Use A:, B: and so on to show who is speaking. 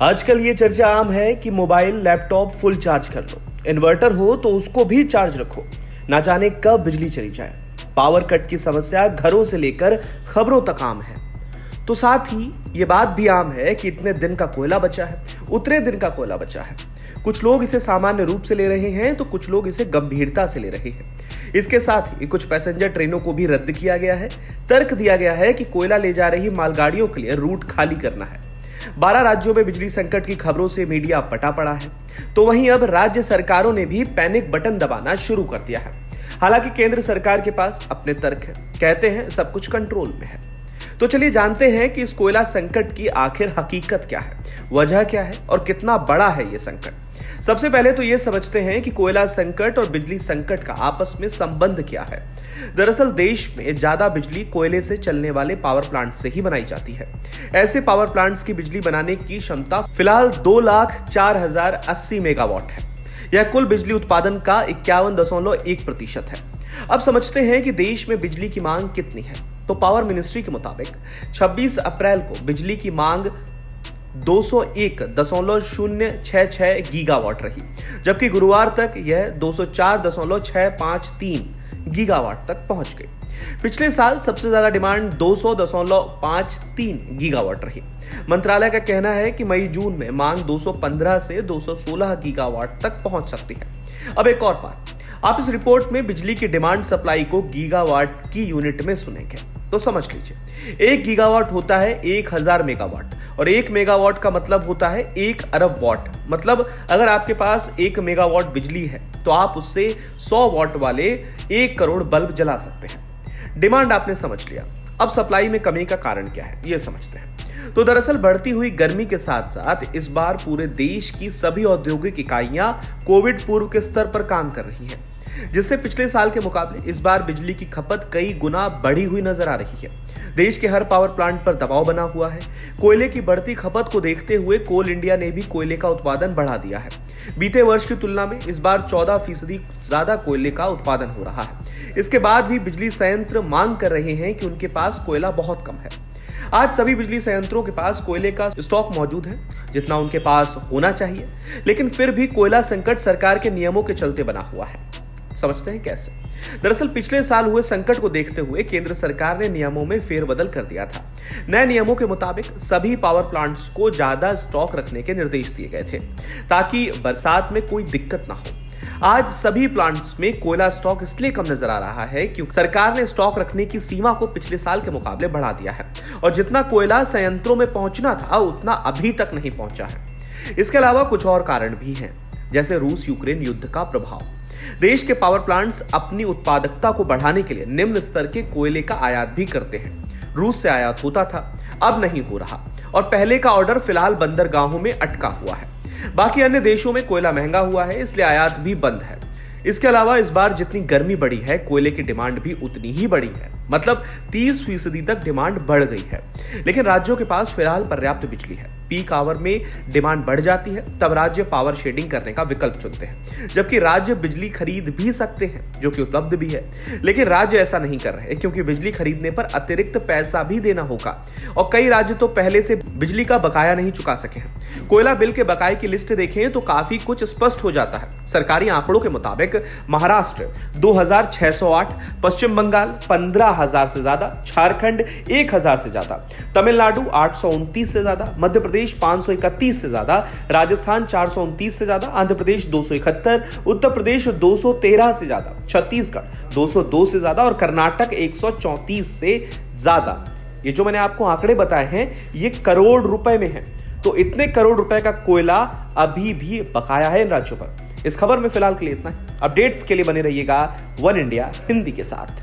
A: आजकल ये चर्चा आम है कि मोबाइल लैपटॉप फुल चार्ज कर लो, इन्वर्टर हो तो उसको भी चार्ज रखो, ना जाने कब बिजली चली जाए। पावर कट की समस्या घरों से लेकर खबरों तक आम है। तो साथ ही ये बात भी आम है कि इतने दिन का कोयला बचा है, उतने दिन का कोयला बचा है। कुछ लोग इसे सामान्य रूप से ले रहे हैं तो कुछ लोग इसे गंभीरता से ले रहे हैं। इसके साथ ही कुछ पैसेंजर ट्रेनों को भी रद्द किया गया है। तर्क दिया गया है कि कोयला ले जा रही मालगाड़ियों के लिए रूट खाली करना है। 12 राज्यों में बिजली संकट की खबरों से मीडिया पटा पड़ा है, तो वहीं अब राज्य सरकारों ने भी पैनिक बटन दबाना शुरू कर दिया है। हालांकि केंद्र सरकार के पास अपने तर्क हैं, कहते हैं सब कुछ कंट्रोल में है। तो चलिए जानते हैं कि इस कोयला संकट की आखिर हकीकत क्या है, वजह क्या है और कितना बड़ा है ये संकट। सबसे पहले तो ये समझते हैं कि कोयला संकट और बिजली संकट का आपस में संबंध क्या है। दरअसल देश में ज्यादा बिजली कोयले से चलने वाले पावर प्लांट से ही बनाई जाती है। ऐसे पावर प्लांट्स की बिजली बनाने की क्षमता फिलहाल 2,04,080 मेगावाट है। यह कुल बिजली उत्पादन का 51.1% है। अब समझते हैं कि देश में बिजली की मांग कितनी है। तो पावर मिनिस्ट्री के मुताबिक 26 अप्रैल को बिजली की मांग 201.066 गीगावाट रही, जबकि गुरुवार तक यह 204.653 गीगावाट तक पहुंच गई। पिछले साल सबसे ज्यादा डिमांड 200.53 गीगावाट रही। मंत्रालय का कहना है कि मई जून में मांग 215 से 216 गीगावाट तक पहुंच सकती है। अब एक और बात, आप इस रिपोर्ट में बिजली की डिमांड सप्लाई को गीगावाट की यूनिट में सुनेंगे, तो समझ लीजिए 1 गीगावाट होता है 1000 मेगावाट और 1 मेगावाट का मतलब होता है 1 अरब वाट। मतलब अगर आपके पास 1 मेगावाट बिजली है तो आप उससे 100 वाट वाले 1 करोड़ बल्ब जला सकते हैं। डिमांड आपने समझ लिया, अब सप्लाई में कमी का कारण क्या है ये समझते हैं। तो दरअसल बढ़ती हुई गर्मी के साथ साथ इस बार पूरे देश की सभी औद्योगिक इकाइयां कोविड पूर्व के स्तर पर काम कर रही हैं, जिससे पिछले साल के मुकाबले इस बार बिजली की खपत कई गुना बढ़ी हुई नजर आ रही है। देश के हर पावर प्लांट पर दबाव बना हुआ है। कोयले की बढ़ती खपत को देखते हुए कोल इंडिया ने भी कोयले का उत्पादन बढ़ा दिया है। बीते वर्ष की तुलना में इस बार 14% ज्यादा कोयले का उत्पादन हो रहा है। इसके बाद भी बिजली संयंत्र मांग कर रहे हैं कि उनके पास कोयला बहुत कम है। आज सभी बिजली संयंत्रों के पास कोयले का स्टॉक मौजूद है, जितना उनके पास होना चाहिए, लेकिन फिर भी कोयला संकट सरकार के नियमों के चलते बना हुआ है। समझते हैं कैसे। दरअसल पिछले साल हुए संकट को देखते हुए केंद्र सरकार ने नियमों में फेरबदल कर दिया था। नए नियमों के मुताबिक सभी पावर प्लांट्स को ज्यादा स्टॉक रखने के निर्देश दिए गए थे, ताकि बरसात में कोई दिक्कत ना हो। आज सभी प्लांट्स में कोयला स्टॉक इसलिए कम नजर आ रहा है क्योंकि सरकार ने स्टॉक रखने की सीमा को पिछले साल के मुकाबले बढ़ा दिया है और जितना कोयला संयंत्रों में पहुंचना था उतना अभी तक नहीं पहुंचा है। इसके अलावा कुछ और कारण भी हैं, जैसे रूस यूक्रेन युद्ध का प्रभाव। देश के पावर प्लांट्स अपनी उत्पादकता को बढ़ाने के लिए निम्न स्तर के कोयले का आयात भी करते हैं। रूस से आयात होता था, अब नहीं हो रहा और पहले का ऑर्डर फिलहाल बंदरगाहों में अटका हुआ है। बाकी अन्य देशों में कोयला महंगा हुआ है, इसलिए आयात भी बंद है। इसके अलावा इस बार जितनी गर्मी बढ़ी है, कोयले की डिमांड भी उतनी ही बढ़ी है, मतलब 30% तक डिमांड बढ़ गई है। लेकिन राज्यों के पास फिलहाल पर्याप्त बिजली है। पीक आवर में डिमांड बढ़ जाती है, तब राज्य पावर शेडिंग करने का विकल्प चुनते हैं, जबकि राज्य बिजली खरीद भी सकते हैं, जो कि उपलब्ध भी है। लेकिन राज्य ऐसा नहीं कर रहे क्योंकि बिजली खरीदने पर अतिरिक्त पैसा भी देना होगा और कई राज्य तो पहले से बिजली का बकाया नहीं चुका सके हैं। कोयला बिल के बकाये की लिस्ट देखें तो काफी कुछ स्पष्ट हो जाता है। सरकारी आंकड़ों के मुताबिक महाराष्ट्र 2,608, पश्चिम बंगाल 15,000 से ज्यादा, झारखंड 1,000 से ज्यादा, तमिलनाडु 829 से ज्यादा, मध्य प्रदेश 531 से ज्यादा, राजस्थान 429 से ज्यादा, आंध्र प्रदेश 271, उत्तर प्रदेश 213 से ज्यादा, छत्तीसगढ़ 202 से ज्यादा और कर्नाटक 134 से ज्यादा। ये जो मैंने आपको आंकड़े बताए हैं ये करोड़ रुपए में है। तो इतने करोड़ रुपए का कोयला अभी भी बकाया है इन राज्यों पर। इस खबर में फिलहाल के लिए इतना है। अपडेट्स के लिए बने रहिएगा वन इंडिया हिंदी के साथ।